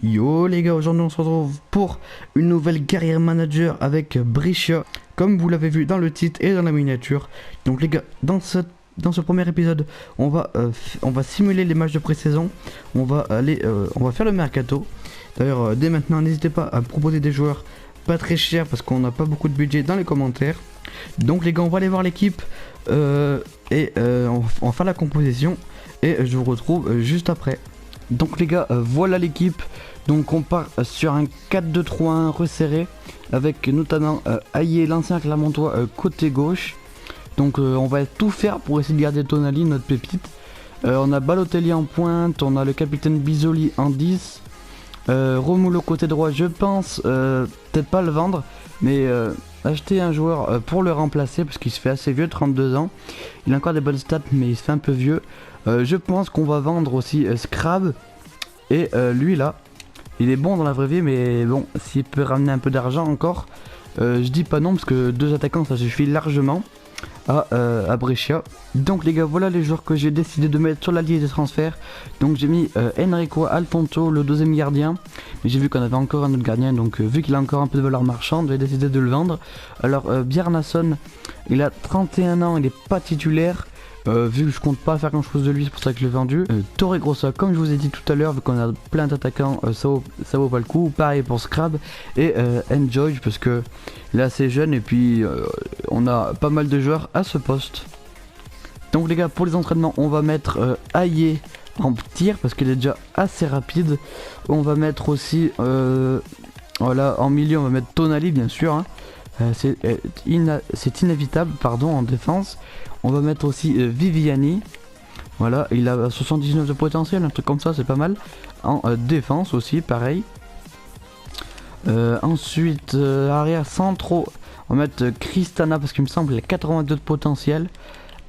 Yo les gars, aujourd'hui on se retrouve pour une nouvelle carrière manager avec Brescia, comme vous l'avez vu dans le titre et dans la miniature. Donc les gars, dans ce premier épisode, on va simuler les matchs de pré-saison. On va faire le mercato. D'ailleurs, dès maintenant, n'hésitez pas à proposer des joueurs pas très chers parce qu'on n'a pas beaucoup de budget dans les commentaires. Donc les gars, on va aller voir l'équipe on va faire la composition et je vous retrouve juste après. Donc les gars, voilà l'équipe. Donc on part sur un 4-2-3-1 resserré avec notamment Aïe, l'ancien Clermontois, côté gauche. Donc on va tout faire pour essayer de garder Tonali, notre pépite. On a Balotelli en pointe, on a le capitaine Bisoli en 10. Romulo côté droit, je pense peut-être pas le vendre, mais acheter un joueur pour le remplacer parce qu'il se fait assez vieux, 32 ans. Il a encore des bonnes stats mais il se fait un peu vieux. Je pense qu'on va vendre aussi Scrab. Et lui là, il est bon dans la vraie vie, mais bon, s'il peut ramener un peu d'argent encore, je dis pas non parce que deux attaquants ça suffit largement à Brescia. Donc les gars, voilà les joueurs que j'ai décidé de mettre sur la liste des transferts. Donc j'ai mis Enrico Alfonso, le deuxième gardien, mais j'ai vu qu'on avait encore un autre gardien, donc vu qu'il a encore un peu de valeur marchande, j'ai décidé de le vendre. Alors Bjarnason, il a 31 ans, il n'est pas titulaire. Vu que je compte pas faire grand chose de lui, c'est pour ça que je l'ai vendu. Torre Grossa, comme je vous ai dit tout à l'heure, vu qu'on a plein d'attaquants, ça vaut pas le coup. Pareil pour Scrab et Enjoy, parce que là assez jeune et puis on a pas mal de joueurs à ce poste. Donc les gars, pour les entraînements, on va mettre Aïe en tir parce qu'il est déjà assez rapide. On va mettre aussi, voilà, en milieu, on va mettre Tonali bien sûr. Hein. C'est inévitable, pardon, en défense. On va mettre aussi Viviani. Voilà, il a 79 de potentiel, un truc comme ça, c'est pas mal. En défense aussi, pareil. Ensuite, arrière centraux, on va mettre Cristana parce qu'il me semble qu'il a 82 de potentiel.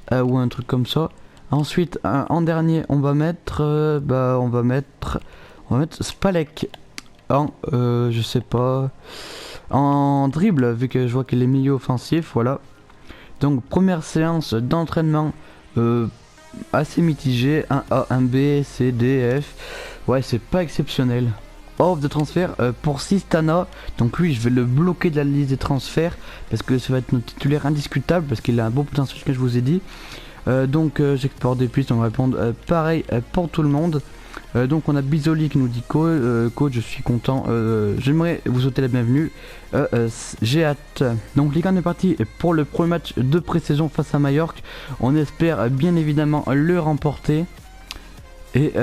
Ou un truc comme ça. Ensuite, en dernier, on va mettre Spalek en, je sais pas, en dribble, vu que je vois qu'il est milieu offensif, voilà. Donc première séance d'entraînement assez mitigée, un A, un B, C, D, F. Ouais, c'est pas exceptionnel. Offre de transfert pour Sistana. Donc lui, je vais le bloquer de la liste des transferts parce que ça va être notre titulaire indiscutable parce qu'il a un beau potentiel que je vous ai dit. Donc j'exporte des pistes, on va répondre pareil pour tout le monde. Donc on a Bisoli qui nous dit coach, je suis content, j'aimerais vous souhaiter la bienvenue, j'ai hâte. Donc les gars, on est parti pour le premier match de pré-saison face à Majorque. On espère bien évidemment le remporter. Et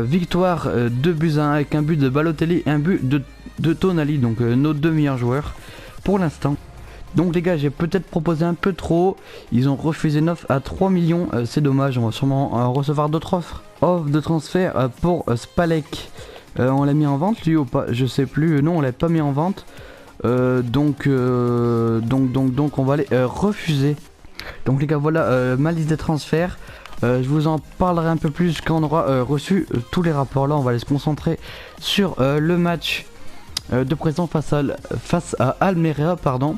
victoire 2-1 avec un but de Balotelli et un but de Tonali, donc nos deux meilleurs joueurs pour l'instant. Donc les gars, j'ai peut-être proposé un peu trop, ils ont refusé une offre à 3 millions, c'est dommage, on va sûrement recevoir d'autres offres. Offre de transfert pour Spalek, on l'a mis en vente lui ou pas, je sais plus, non on l'a pas mis en vente, donc on va aller refuser. Donc les gars, voilà ma liste des transferts. Je vous en parlerai un peu plus quand on aura reçu tous les rapports. Là on va aller se concentrer sur le match de présent face à Almeria, pardon.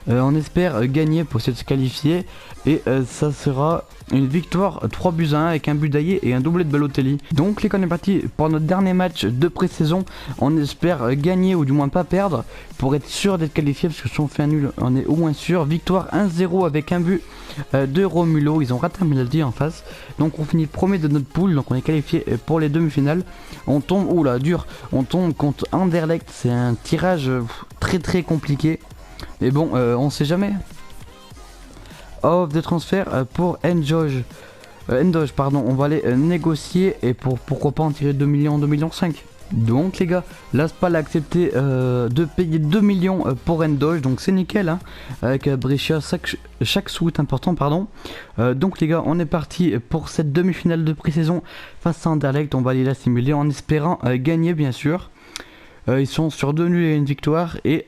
On espère gagner pour essayer de se qualifier et ça sera une victoire 3-1 avec un but d'Aïe et un doublé de Balotelli. Donc les gars, on est parti pour notre dernier match de pré-saison. On espère gagner ou du moins pas perdre pour être sûr d'être qualifié, parce que si on fait un nul on est au moins sûr. Victoire 1-0 avec un but de Romulo, ils ont raté un penalty en face. Donc on finit premier de notre poule, donc on est qualifié pour les demi-finales. On tombe, oula dur, on tombe contre Anderlecht, c'est un tirage très compliqué. Mais bon, on sait jamais. Offre de transfert pour Endoge, pardon, on va aller négocier et pourquoi pas en tirer 2 millions, 2 millions 5. Donc les gars, la Spal a accepté de payer 2 millions pour Endoge, donc c'est nickel hein, avec Brescia, chaque sou est important, pardon. Donc les gars, on est parti pour cette demi-finale de pré-saison face à Anderlecht. On va aller la simuler en espérant gagner bien sûr. Ils sont sur 2 nuls et une victoire et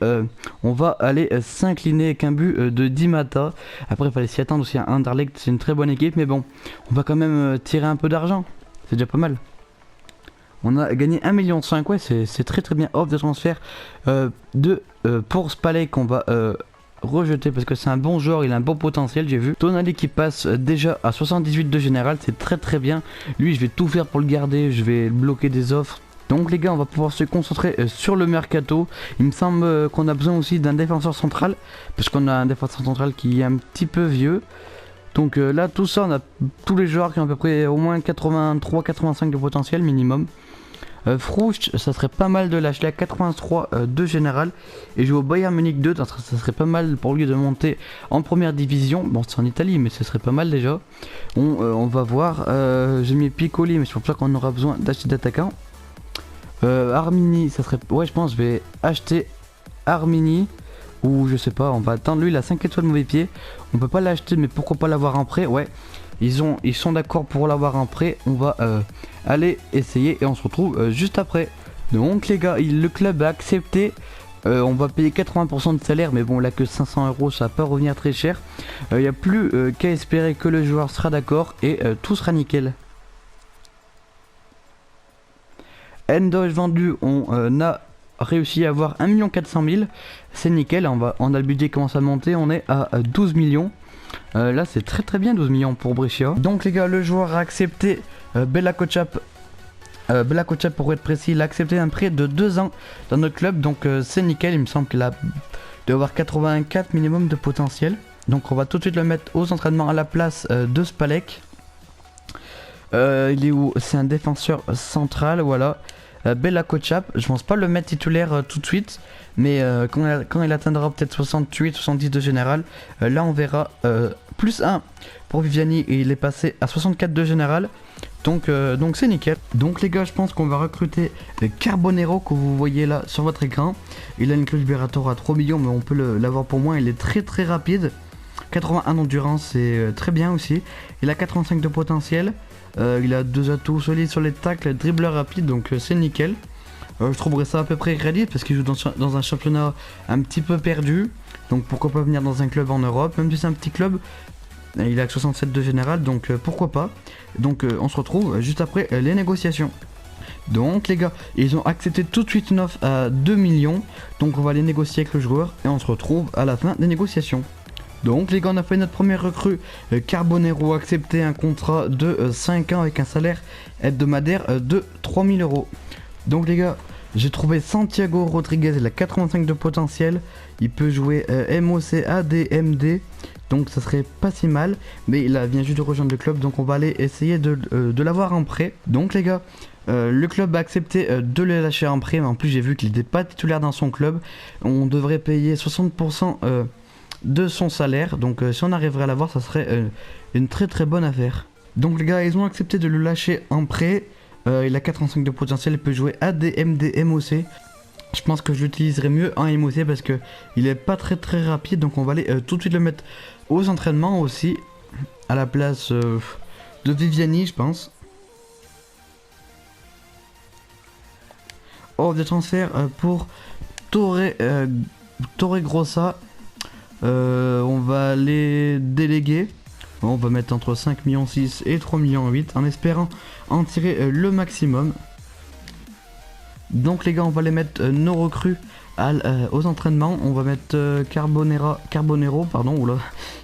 on va aller s'incliner avec un but de Di Matteo. Après il fallait s'y attendre aussi à Anderlecht, c'est une très bonne équipe, mais bon, on va quand même tirer un peu d'argent, c'est déjà pas mal. On a gagné 1,5 million, ouais c'est très bien. Offre de transfert pour Spalek qu'on va rejeter parce que c'est un bon joueur, il a un bon potentiel, j'ai vu. Tonali qui passe déjà à 78 de général, c'est très bien. Lui je vais tout faire pour le garder, je vais bloquer des offres. Donc les gars, on va pouvoir se concentrer sur le mercato. Il me semble qu'on a besoin aussi d'un défenseur central, parce qu'on a un défenseur central qui est un petit peu vieux. Donc là, tout ça, on a tous les joueurs qui ont à peu près au moins 83-85 de potentiel minimum. Frouch, ça serait pas mal de l'acheter à 83 de général et jouer au Bayern Munich 2, ça serait pas mal pour lui de monter en première division. Bon, c'est en Italie, mais ce serait pas mal déjà. On va voir. J'ai mis Piccoli, mais c'est pour ça qu'on aura besoin d'acheter d'attaquants. Armini, ça serait. Ouais, je pense que je vais acheter Armini. Ou je sais pas, on va attendre. Lui, il a 5 étoiles mauvais pied. On peut pas l'acheter, mais pourquoi pas l'avoir en prêt? Ouais. Ils sont d'accord pour l'avoir en prêt. On va aller essayer et on se retrouve juste après. Donc les gars, le club a accepté. On va payer 80% de salaire, mais bon là que 500 €, ça va pas revenir très cher. Il n'y a plus qu'à espérer que le joueur sera d'accord et tout sera nickel. Endoge vendu, on a réussi à avoir 1 400 000. C'est nickel, on a le budget qui commence à monter, on est à 12 millions. Là c'est très bien 12 millions pour Brescia. Donc les gars, le joueur a accepté Bella Kotchap. Bella Kotchap pour être précis, il a accepté un prêt de 2 ans dans notre club. Donc c'est nickel, il me semble qu'il a de avoir 84 minimum de potentiel. Donc on va tout de suite le mettre aux entraînements à la place de Spalek. Il est où? C'est un défenseur central, voilà. Bella Kotchap, je pense pas le mettre titulaire tout de suite, mais quand il atteindra peut-être 68-70 de général, là on verra plus 1 pour Viviani et il est passé à 64 de général, donc c'est nickel. Donc les gars, je pense qu'on va recruter Carbonero que vous voyez là sur votre écran. Il a une clause libérateur à 3 millions, mais on peut l'avoir pour moins, il est très rapide. 81 d'endurance, c'est très bien aussi. Il a 85 de potentiel. Il a 2 atouts solides sur les tacles, dribbleur rapide, donc c'est nickel. Je trouverais ça à peu près réaliste parce qu'il joue dans un championnat un petit peu perdu. Donc pourquoi pas venir dans un club en Europe, même si c'est un petit club. Il a 67 de général, donc pourquoi pas. Donc on se retrouve juste après les négociations. Donc les gars, ils ont accepté tout de suite une offre à 2 millions. Donc on va les négocier avec le joueur et on se retrouve à la fin des négociations. Donc les gars, on a fait notre première recrue. Carbonero a accepté un contrat de 5 ans avec un salaire hebdomadaire de 3000 €. Donc les gars, j'ai trouvé Santiago Rodriguez, il a 85 de potentiel. Il peut jouer MOC, AD, MD. Donc ça serait pas si mal. Mais il vient juste de rejoindre le club, donc on va aller essayer de l'avoir en prêt. Donc les gars, le club a accepté de le lâcher en prêt. Mais en plus j'ai vu qu'il n'était pas titulaire dans son club. On devrait payer 60% de son salaire, donc si on arriverait à l'avoir, ça serait une très bonne affaire. Donc les gars, ils ont accepté de le lâcher en prêt. Il a 85 de potentiel, il peut jouer AD, MD, MOC. Je pense que je l'utiliserai mieux en MOC parce que il est pas très rapide, donc on va aller tout de suite le mettre aux entraînements aussi, à la place de Viviani, je pense. Offre de transfert pour Torregrossa. On va les déléguer. On va mettre entre 5,6 millions et 3,8 millions en espérant en tirer le maximum. Donc les gars, on va les mettre nos recrues aux entraînements. On va mettre Carbonero, pardon, oula,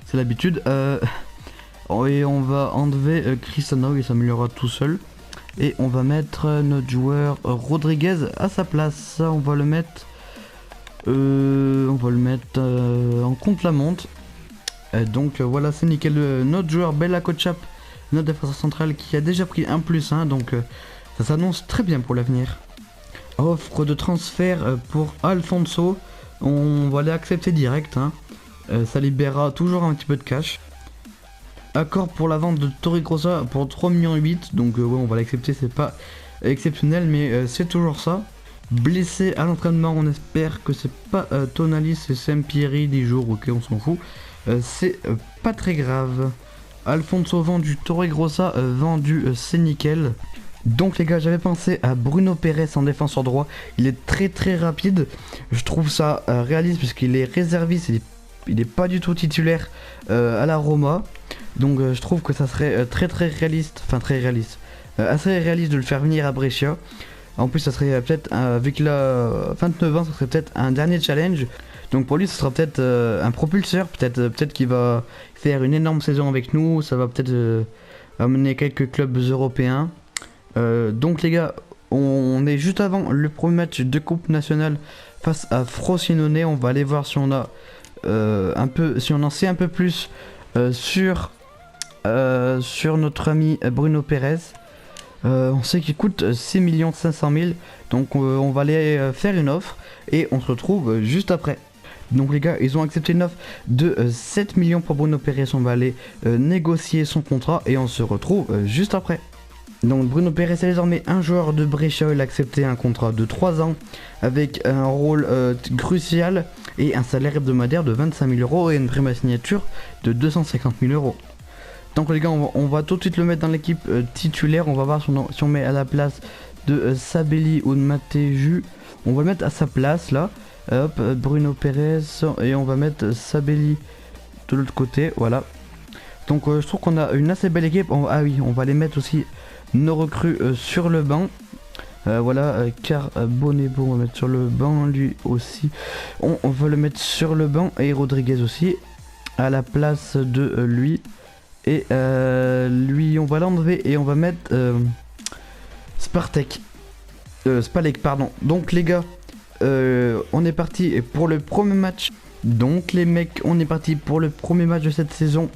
c'est l'habitude. Et on va enlever Cristiano, il s'améliorera tout seul. Et on va mettre notre joueur Rodriguez à sa place. On va le mettre en contre-la-montre. Donc voilà, c'est nickel. Notre joueur Bella Kotchap, notre défenseur central qui a déjà pris 1+1, donc ça s'annonce très bien pour l'avenir. Offre de transfert pour Alfonso, on va l'accepter direct, hein. Ça libérera toujours un petit peu de cash. Accord pour la vente de Torregrossa pour 3,8 millions, donc ouais, on va l'accepter, c'est pas exceptionnel, mais c'est toujours ça. Blessé à l'entraînement, on espère que c'est pas Tonali, c'est Sampieri 10 jours, ok, on s'en fout. C'est pas très grave. Alfonso vendu, Torregrossa vendu, c'est nickel. Donc les gars, j'avais pensé à Bruno Pérez en défenseur droit. Il est très rapide. Je trouve ça réaliste parce qu'il est réserviste. Il est pas du tout titulaire à la Roma. Donc je trouve que ça serait très réaliste. Enfin très réaliste. Assez réaliste de le faire venir à Brescia. En plus ça serait peut-être, avec la 29 ans, ça serait peut-être un dernier challenge. Donc pour lui ce sera peut-être un propulseur. Peut-être qu'il va faire une énorme saison avec nous. Ça va peut-être amener quelques clubs européens. Donc les gars, on est juste avant le premier match de Coupe Nationale face à Frosinone. On va aller voir si on a si on en sait un peu plus sur notre ami Bruno Pérez. On sait qu'il coûte 6 500 000, donc on va aller faire une offre et on se retrouve juste après. Donc les gars, ils ont accepté une offre de 7 millions pour Bruno Pérez. On va aller négocier son contrat et on se retrouve juste après. Donc Bruno Pérez est désormais un joueur de Brescia. Il a accepté un contrat de 3 ans avec un rôle crucial et un salaire hebdomadaire de 25 000 euros et une prime à signature de 250 000 euros. Donc les gars, on va tout de suite le mettre dans l'équipe titulaire. On va voir si on met à la place de Sabelli ou de Mateju. On va le mettre à sa place là. Hop, Bruno Pérez et on va mettre Sabelli de l'autre côté, voilà. Donc je trouve qu'on a une assez belle équipe. Ah oui, on va les mettre aussi nos recrues sur le banc. Voilà, Carbonebo on va mettre sur le banc, lui aussi. On va le mettre sur le banc et Rodriguez aussi à la place de lui. Et lui on va l'enlever et on va mettre Spalek pardon. Donc les gars, on est parti pour le premier match. Donc les mecs, on est parti pour le premier match de cette saison.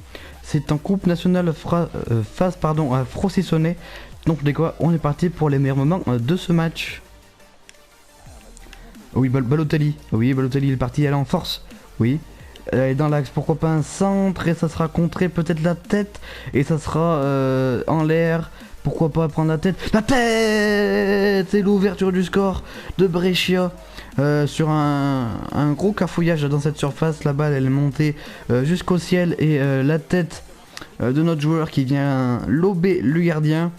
C'est en Coupe Nationale face à Frosinone. Donc les gars, on est parti pour les meilleurs moments de ce match. Oui, Balotelli. Oui, Balotelli il est parti, elle est en force. Oui. Et dans l'axe, pourquoi pas un centre et ça sera contré, peut-être la tête et ça sera en l'air. Pourquoi pas prendre la tête. La tête. C'est l'ouverture du score de Brescia sur un gros cafouillage dans cette surface. La balle elle est montée jusqu'au ciel et la tête de notre joueur qui vient lober le gardien.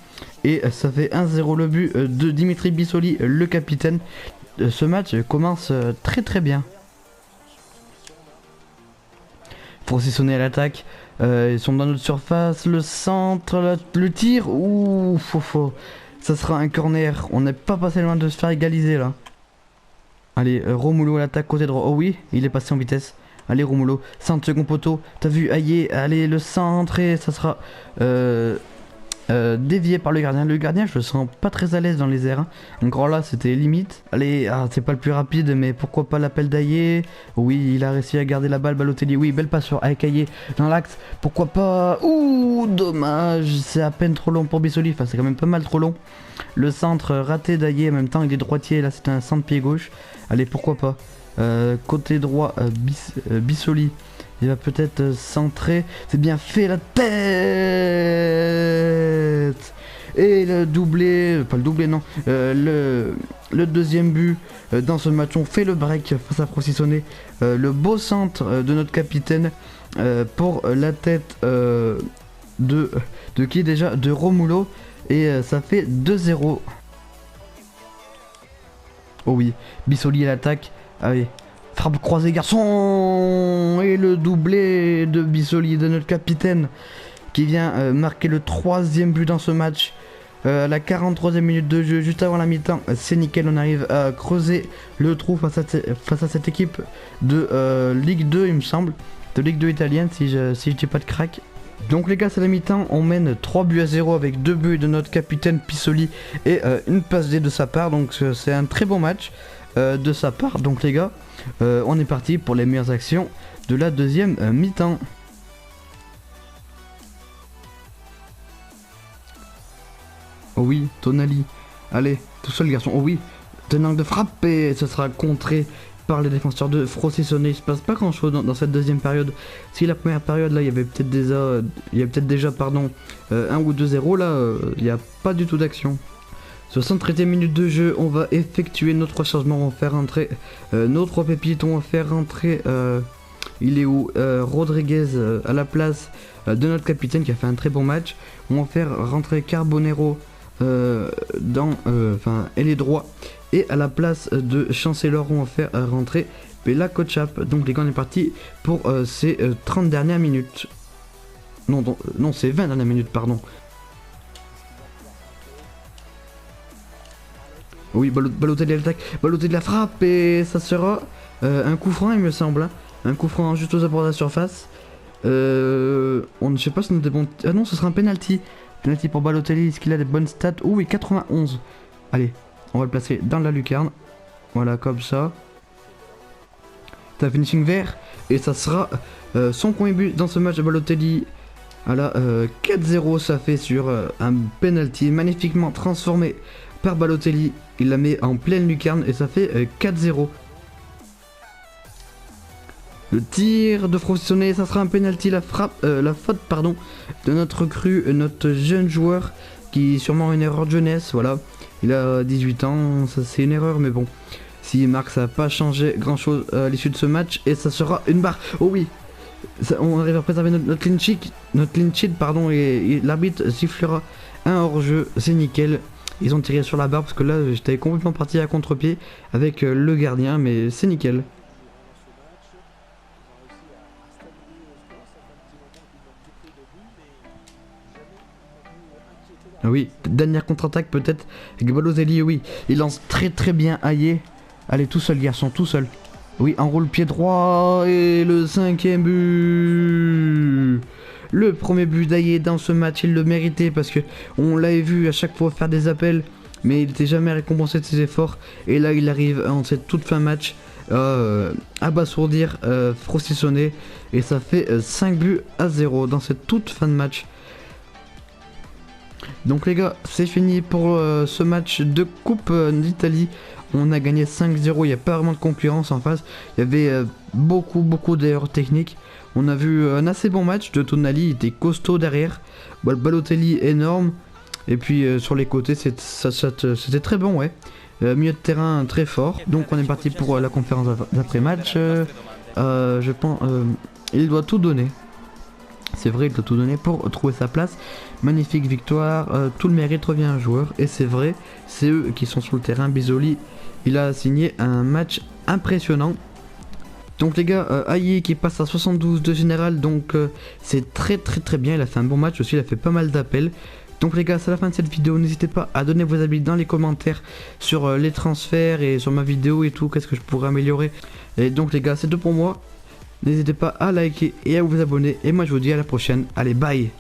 Et ça fait 1-0 le but de Dimitri Bissoli, le capitaine. Ce match commence très très bien. Frosinone à l'attaque. Ils sont dans notre surface, le centre, le tir, ouh, ça sera un corner, on n'est pas passé loin de se faire égaliser là. Allez, Romulo à l'attaque côté droit, oh oui, il est passé en vitesse. Allez Romulo, centre second poteau, t'as vu, aïe, allez le centre et ça sera dévié par le gardien. Le gardien, je le sens pas très à l'aise dans les airs. Hein. Encore là, c'était limite. Allez, c'est pas le plus rapide, mais pourquoi pas l'appel d'Aïe. Oui, il a réussi à garder la balle. Balotelli, oui, belle passe sur Aïe dans l'axe. Pourquoi pas. Ouh, dommage. C'est à peine trop long pour Bissoli. Enfin, c'est quand même pas mal trop long. Le centre raté d'Aïe. En même temps, il est droitier. Là, c'est un centre pied gauche. Allez, pourquoi pas. Côté droit, Bissoli. Il va peut-être centrer. C'est bien fait, la tête. Et le doublé, pas le doublé non, le deuxième but dans ce match. On fait le break face à Frosinone. Le beau centre de notre capitaine pour la tête de qui déjà, de Romulo. Et ça fait 2-0. Oh oui, Bissoli à l'attaque. Allez. Frappe croisée garçon. Et le doublé de Bissoli, de notre capitaine, qui vient marquer le 3e but dans ce match. La 43e minute de jeu, juste avant la mi-temps. C'est nickel, on arrive à creuser le trou face à cette équipe de Ligue 2 il me semble. De Ligue 2 italienne si je dis pas de crack. Donc les gars, c'est la mi-temps, on mène 3-0 avec 2 buts de notre capitaine Bissoli et une passe D de sa part. Donc c'est un très bon match de sa part. Donc les gars, on est parti pour les meilleures actions de la deuxième mi-temps. Oh oui, Tonali. Allez, tout seul garçon. Oh oui, tenant de frappe et ce sera contré par les défenseurs de Frosinone. Il se passe pas grand chose dans cette deuxième période. Si la première période là il y avait peut-être déjà, 1 ou 2-0, là il n'y a pas du tout d'action. 73e minute de jeu, on va effectuer notre changement, on va faire rentrer nos 3 pépites, on va faire rentrer il est où Rodriguez à la place de notre capitaine qui a fait un très bon match. On va faire rentrer Carbonero dans ailier droit, et à la place de Chancellor on va faire rentrer Bella Kotchap. Donc les gars, on est parti pour ces 30 dernières minutes. Non, c'est 20 dernières minutes, pardon. Oui, Balotelli à l'attaque, Balotelli la frappe et ça sera un coup franc il me semble. Hein. Un coup franc juste aux abords de la surface. Je sais pas si on a des bons... Ah non, ce sera un penalty. Penalty pour Balotelli, est-ce qu'il a des bonnes stats? Oh oui, 91. Allez, On va le placer dans la lucarne. Voilà, comme ça. T'as finishing vert. Et ça sera son premier but dans ce match de Balotelli. Voilà, 4-0 ça fait sur un penalty magnifiquement transformé par Balotelli. Il la met en pleine lucarne et ça fait 4-0. Le tir de Frostionné, ça sera un penalty, la faute pardon, de notre recrue, notre jeune joueur qui sûrement une erreur de jeunesse, voilà. Il a 18 ans, ça c'est une erreur mais bon. S'il marque, ça va pas changer grand chose à l'issue de ce match et ça sera une barre. Oh oui, ça, on arrive à préserver notre clean sheet, pardon, et l'arbitre sifflera un hors-jeu, c'est nickel. Ils ont tiré sur la barre parce que là j'étais complètement parti à contre-pied avec le gardien, mais c'est nickel. Oui, dernière contre-attaque peut-être avec Balotelli, oui. Il lance très bien Aïe. Allez, tout seul garçon, tout seul. Oui, enroule pied droit et le 5e but. Le premier but d'Aïe dans ce match, il le méritait parce que on l'avait vu à chaque fois faire des appels, mais il n'était jamais récompensé de ses efforts. Et là, il arrive en cette toute fin match à abasourdir Frosty et ça fait 5-0 dans cette toute fin de match. Donc les gars, c'est fini pour ce match de Coupe d'Italie. On a gagné 5-0, il n'y a pas vraiment de concurrence en face. Il y avait beaucoup d'erreurs techniques. On a vu un assez bon match de Tonali, il était costaud derrière. Balotelli énorme. Et puis sur les côtés, c'était très bon, ouais. Milieu de terrain très fort. Donc on est parti pour la conférence d'après-match. Je pense il doit tout donner. C'est vrai, il doit tout donner pour trouver sa place. Magnifique victoire, tout le mérite revient au joueur. Et c'est vrai, c'est eux qui sont sur le terrain. Bisoli, il a signé un match impressionnant. Donc les gars, Aïe qui passe à 72 de général, donc c'est très bien. Il a fait un bon match aussi, il a fait pas mal d'appels. Donc les gars, c'est la fin de cette vidéo. N'hésitez pas à donner vos avis dans les commentaires sur les transferts et sur ma vidéo et tout. Qu'est-ce que je pourrais améliorer. Et donc les gars, c'est tout pour moi. N'hésitez pas à liker et à vous abonner. Et moi je vous dis à la prochaine. Allez, bye!